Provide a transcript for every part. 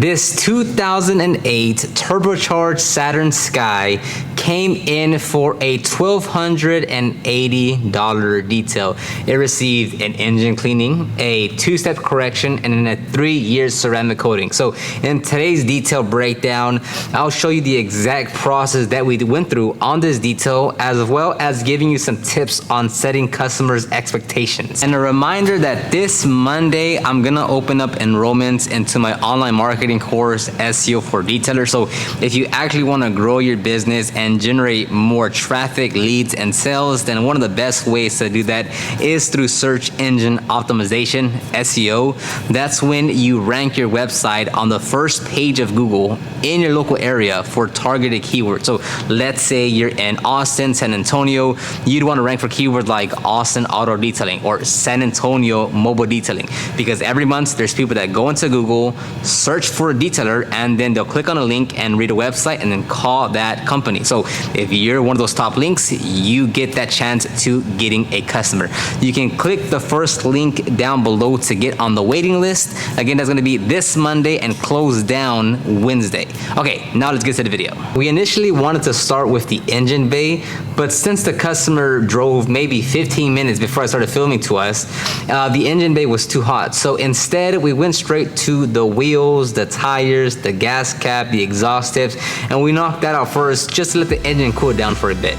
This 2008 turbocharged Saturn Sky came in for a $1,280 detail. It received an engine cleaning, a 2-step correction, and then a 3-year ceramic coating. So in today's detail breakdown, I'll show you the exact process that we went through on this detail, as well as giving you some tips on setting customers' expectations. And a reminder that this Monday, I'm gonna open up enrollments into my online marketing course, SEO for Detailers. So if you actually wanna grow your business and generate more traffic, leads, and sales, then one of the best ways to do that is through search engine optimization, SEO. That's when you rank your website on the first page of Google in your local area for targeted keywords. So let's say you're in Austin, San Antonio, you'd want to rank for keywords like Austin auto detailing or San Antonio mobile detailing, because every month there's people that go into Google, search for a detailer, and then they'll click on a link and read a website and then call that company. So if you're one of those top links, you get that chance to getting a customer. You can click the first link down below to get on the waiting list. Again, that's going to be this Monday and close down Wednesday. Okay, now let's get to the video. We initially wanted to start with the engine bay, but since the customer drove maybe 15 minutes before I started filming to us, the engine bay was too hot. So instead, we went straight to the wheels, the tires, the gas cap, the exhaust tips, and we knocked that out first just to let the engine cool down for a bit.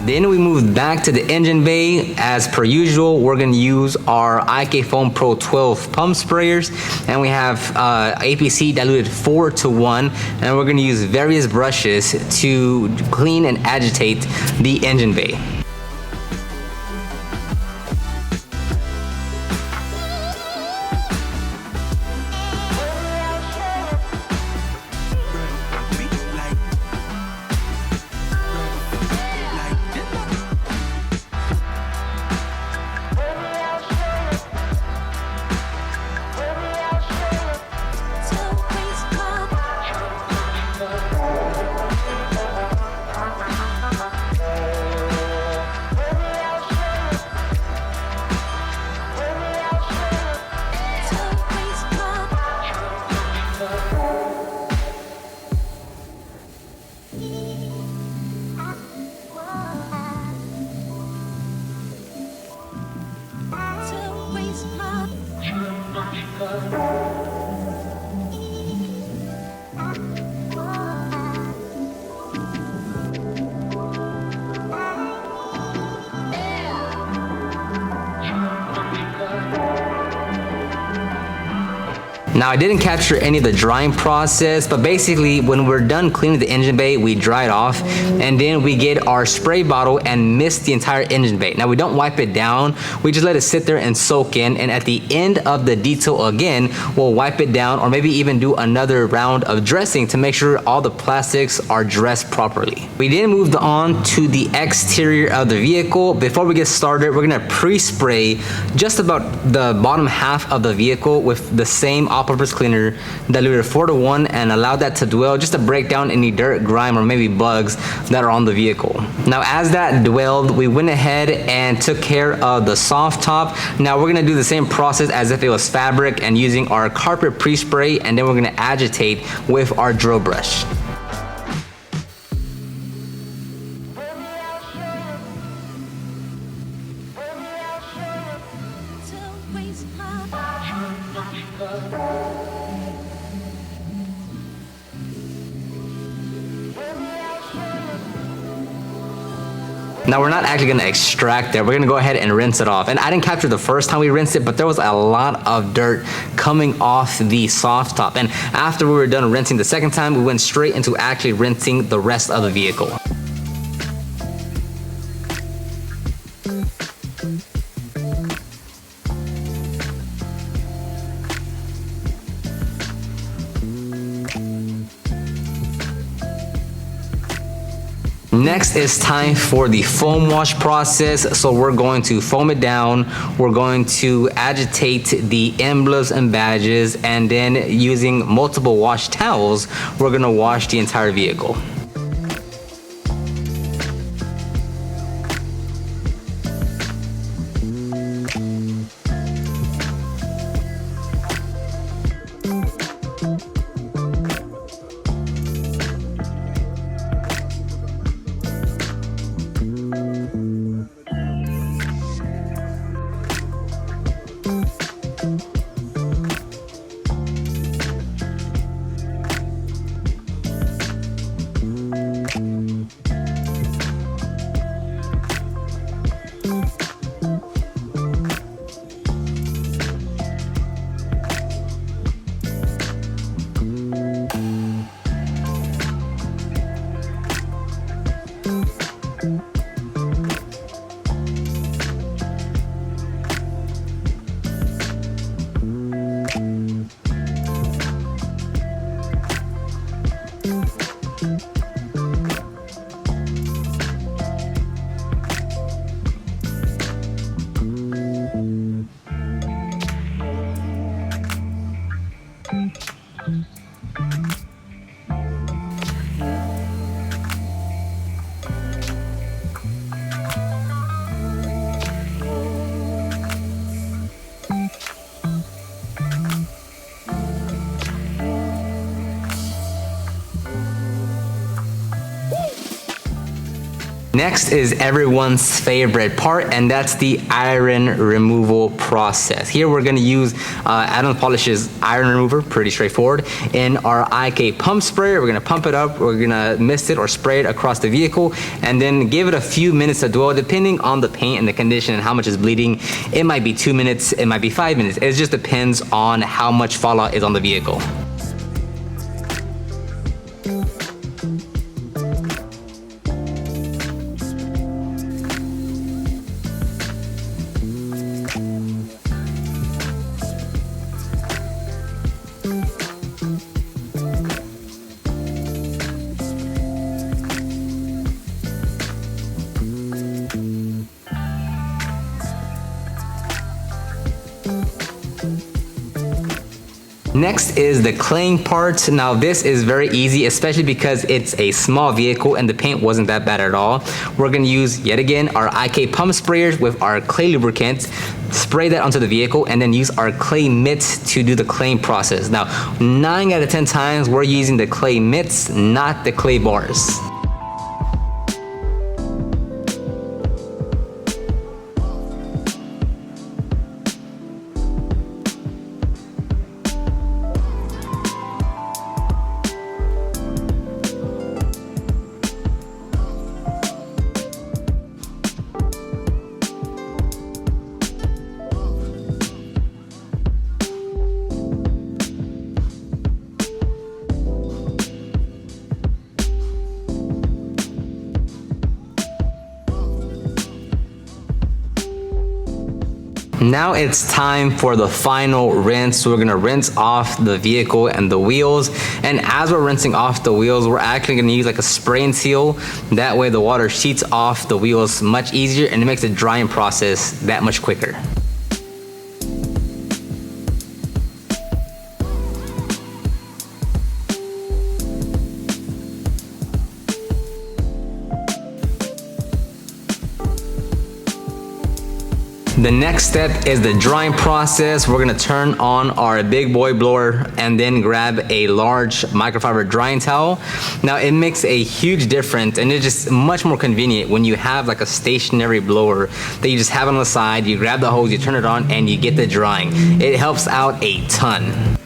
Then we moved back to the engine bay. As per usual, we're gonna use our IK Foam Pro 12 pump sprayers, and we have APC diluted 4:1, and we're gonna use various brushes to clean and agitate the engine bay. Now, I didn't capture any of the drying process, but basically when we're done cleaning the engine bay, we dry it off, and then we get our spray bottle and mist the entire engine bay. Now, we don't wipe it down, we just let it sit there and soak in, and at the end of the detail again, we'll wipe it down, or maybe even do another round of dressing to make sure all the plastics are dressed properly. We then moved on to the exterior of the vehicle. Before we get started, we're gonna pre-spray just about the bottom half of the vehicle with the same all-purpose cleaner diluted 4:1, and allow that to dwell just to break down any dirt, grime, or maybe bugs that are on the vehicle. Now, as that dwelled, we went ahead and took care of the soft top. Now we're gonna do the same process as if it was fabric, and using our carpet pre-spray, and then we're gonna agitate with our drill brush. Now we're not actually gonna extract it. We're gonna go ahead and rinse it off. And I didn't capture the first time we rinsed it, but there was a lot of dirt coming off the soft top. And after we were done rinsing the second time, we went straight into actually rinsing the rest of the vehicle. Next is time for the foam wash process. So we're going to foam it down. We're going to agitate the emblems and badges, and then using multiple wash towels, we're gonna wash the entire vehicle. Next is everyone's favorite part, and that's the iron removal process. Here we're gonna use Adams Polish's iron remover, pretty straightforward. In our IK pump sprayer, we're gonna pump it up, we're gonna mist it or spray it across the vehicle, and then give it a few minutes to dwell, depending on the paint and the condition and how much is bleeding. It might be 2 minutes, it might be 5 minutes. It just depends on how much fallout is on the vehicle. Next is the claying part. Now this is very easy, especially because it's a small vehicle and the paint wasn't that bad at all. We're gonna use, yet again, our IK pump sprayers with our clay lubricant, spray that onto the vehicle, and then use our clay mitts to do the claying process. Now, 9 out of 10 times, we're using the clay mitts, not the clay bars. Now it's time for the final rinse. So we're gonna rinse off the vehicle and the wheels. And as we're rinsing off the wheels, we're actually gonna use like a spray and seal. That way the water sheets off the wheels much easier and it makes the drying process that much quicker. The next step is the drying process. We're gonna turn on our big boy blower and then grab a large microfiber drying towel. Now it makes a huge difference and it's just much more convenient when you have like a stationary blower that you just have on the side, you grab the hose, you turn it on and you get the drying. It helps out a ton.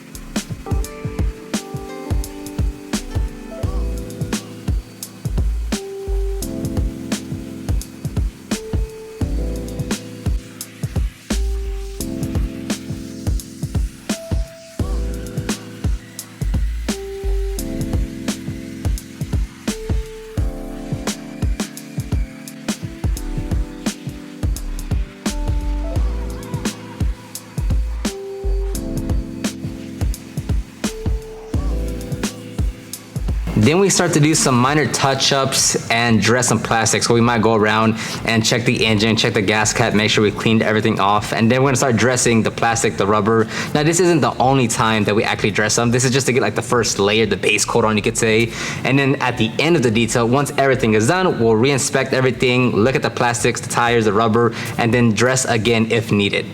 Then we start to do some minor touch-ups and dress some plastics. So we might go around and check the engine, check the gas cap, make sure we cleaned everything off. And then we're gonna start dressing the plastic, the rubber. Now this isn't the only time that we actually dress them. This is just to get like the first layer, the base coat on, you could say. And then at the end of the detail, once everything is done, we'll re-inspect everything, look at the plastics, the tires, the rubber, and then dress again if needed.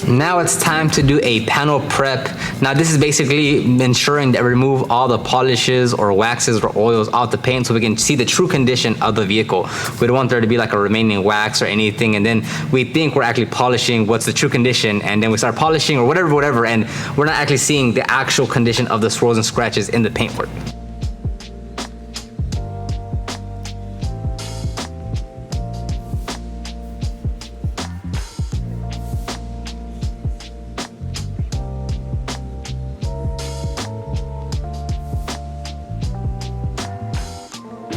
Now it's time to do a panel prep. Now this is basically ensuring that we remove all the polishes or waxes or oils off the paint so we can see the true condition of the vehicle. We don't want there to be like a remaining wax or anything, and then we think we're actually polishing what's the true condition, and then we start polishing or whatever, and we're not actually seeing the actual condition of the swirls and scratches in the paintwork.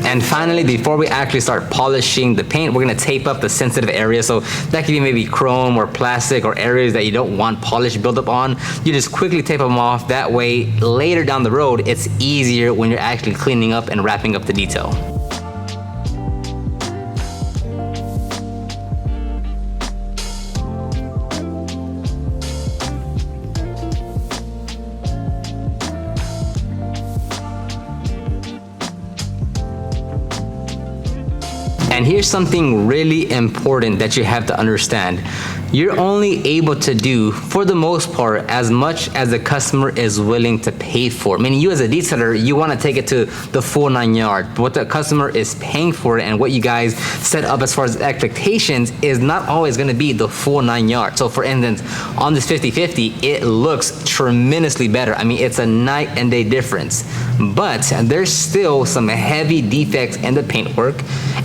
And finally, before we actually start polishing the paint, we're gonna tape up the sensitive areas. So that could be maybe chrome or plastic or areas that you don't want polish buildup on. You just quickly tape them off. That way, later down the road, it's easier when you're actually cleaning up and wrapping up the detail. And here's something really important that you have to understand. You're only able to do, for the most part, as much as the customer is willing to pay for. Meaning you as a detailer, you want to take it to the full 9 yards. What the customer is paying for and what you guys set up as far as expectations is not always going to be the full 9 yards. So for instance, on this 50/50, it looks tremendously better. I mean, it's a night and day difference. But there's still some heavy defects in the paintwork,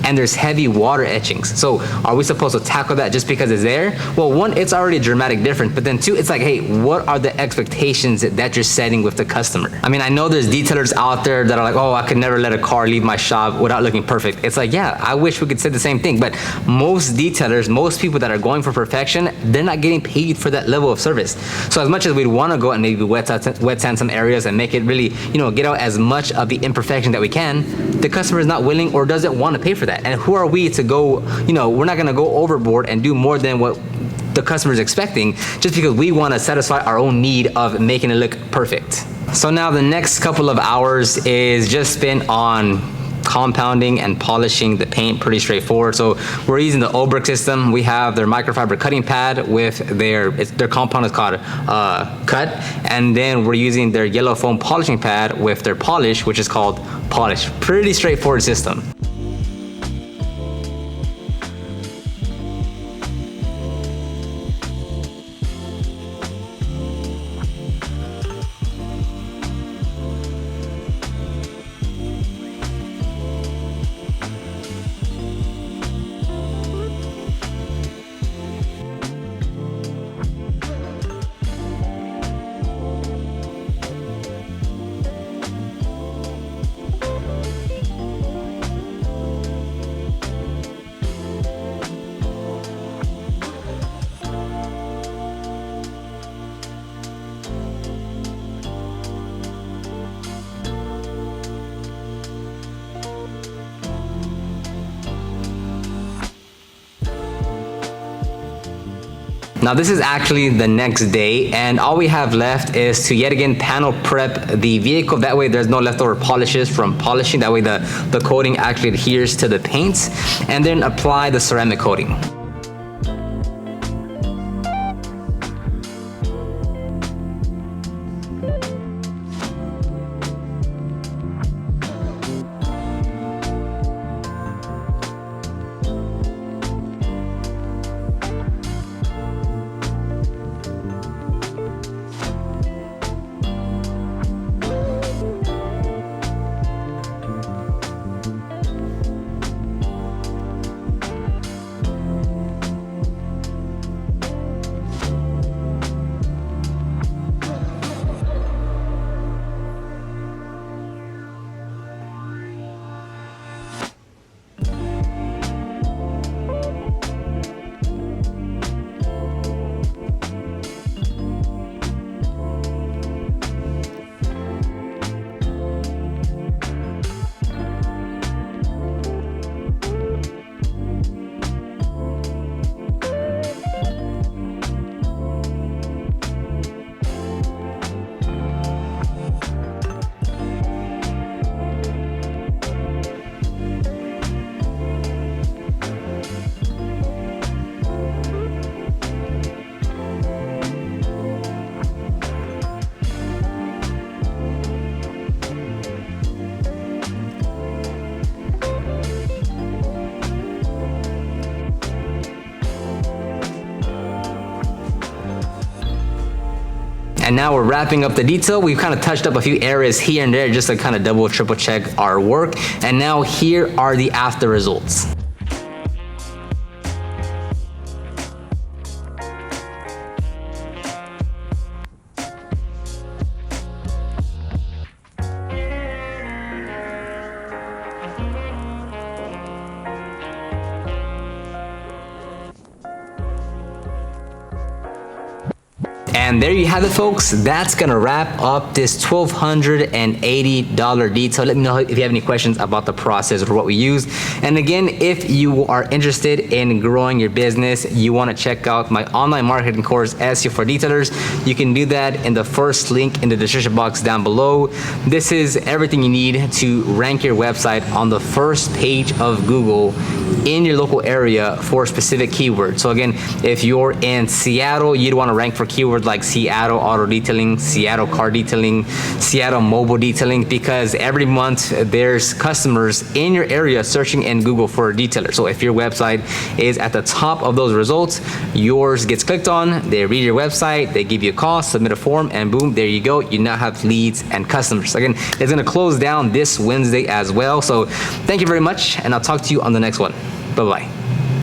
and there's heavy water etchings. So are we supposed to tackle that just because it's there? Well, one, it's already a dramatic difference, but then two, it's like, hey, what are the expectations that you're setting with the customer? I mean, I know there's detailers out there that are like, oh, I could never let a car leave my shop without looking perfect. It's like, yeah, I wish we could say the same thing, but most detailers, most people that are going for perfection, they're not getting paid for that level of service. So as much as we'd want to go and maybe wet sand some areas and make it really, get out as much of the imperfection that we can, the customer is not willing or doesn't want to pay for that. And who are we to go, we're not going to go overboard and do more than what the customer is expecting just because we want to satisfy our own need of making it look perfect. So now the next couple of hours is just spent on compounding and polishing the paint. Pretty straightforward. So we're using the Obrick system. We have their microfiber cutting pad with their compound is called Cut, and then we're using their yellow foam polishing pad with their Polish, which is called Polish. Pretty straightforward system. Now this is actually the next day, and all we have left is to yet again panel prep the vehicle. That way there's no leftover polishes from polishing. That way the coating actually adheres to the paint, and then apply the ceramic coating. And now we're wrapping up the detail. We've kind of touched up a few areas here and there just to kind of double, triple check our work. And now here are the after results. And there you have it, folks. That's gonna wrap up this $1,280 detail. Let me know if you have any questions about the process or what we use. And again, if you are interested in growing your business, you wanna check out my online marketing course, SEO for Detailers, you can do that in the first link in the description box down below. This is everything you need to rank your website on the first page of Google in your local area for specific keywords. So again, if you're in Seattle, you'd wanna rank for keywords like Seattle auto detailing, Seattle car detailing, Seattle mobile detailing, because every month there's customers in your area searching in Google for a detailer. So if your website is at the top of those results, yours gets clicked on, they read your website, they give you a call, submit a form, and boom, there you go. You now have leads and customers. Again, it's gonna close down this Wednesday as well. So thank you very much, and I'll talk to you on the next one. Bye-bye.